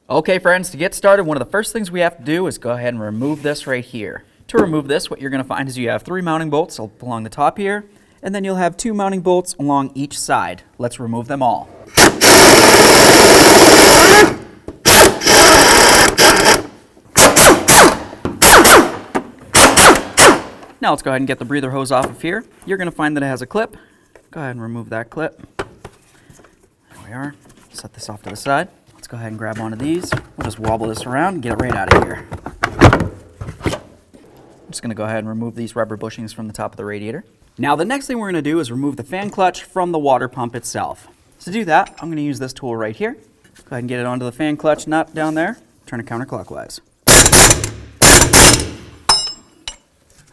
Okay friends, to get started, one of the first things we have to do is go ahead and remove this right here. To remove this, what you're going to find is you have 3 mounting bolts along the top here, and then you'll have 2 mounting bolts along each side. Let's remove them all. Now let's go ahead and get the breather hose off of here. You're going to find that it has a clip. Go ahead and remove that clip. There we are. Set this off to the side. Let's go ahead and grab one of these. We'll just wobble this around and get it right out of here. I'm just going to go ahead and remove these rubber bushings from the top of the radiator. Now the next thing we're going to do is remove the fan clutch from the water pump itself. To do that, I'm going to use this tool right here. Go ahead and get it onto the fan clutch nut down there. Turn it counterclockwise.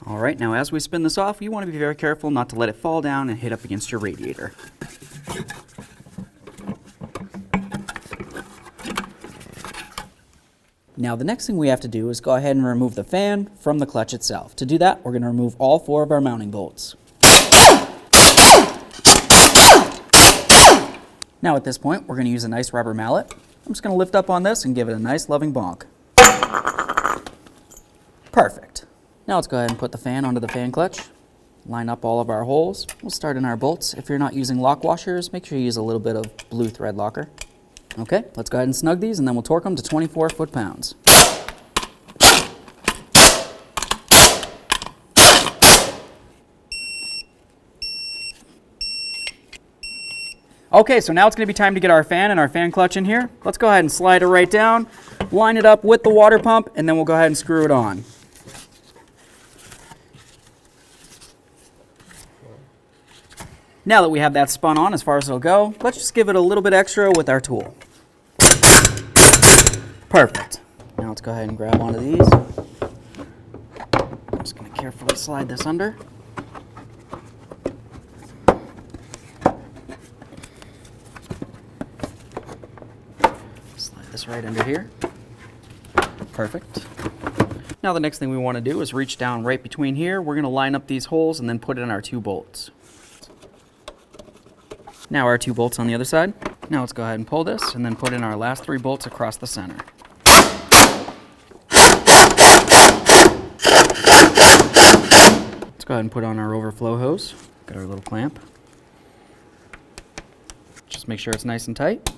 Alright, now as we spin this off, you want to be very careful not to let it fall down and hit up against your radiator. Now the next thing we have to do is go ahead and remove the fan from the clutch itself. To do that, we're going to remove all 4 of our mounting bolts. Now at this point, we're going to use a nice rubber mallet. I'm just going to lift up on this and give it a nice loving bonk. Perfect. Now let's go ahead and put the fan onto the fan clutch. Line up all of our holes. We'll start in our bolts. If you're not using lock washers, make sure you use a little bit of blue thread locker. Okay, let's go ahead and snug these and then we'll torque them to 24 foot-pounds. Okay, so now it's going to be time to get our fan and our fan clutch in here. Let's go ahead and slide it right down, line it up with the water pump, and then we'll go ahead and screw it on. Now that we have that spun on as far as it'll go, let's just give it a little bit extra with our tool. Perfect. Now let's go ahead and grab one of these. I'm just going to carefully slide this under. Slide this right under here. Perfect. Now the next thing we want to do is reach down right between here. We're going to line up these holes and then put in our 2 bolts. Now our 2 bolts on the other side. Now let's go ahead and pull this and then put in our last 3 bolts across the center. Let's go ahead and put on our overflow hose. Got our little clamp. Just make sure it's nice and tight.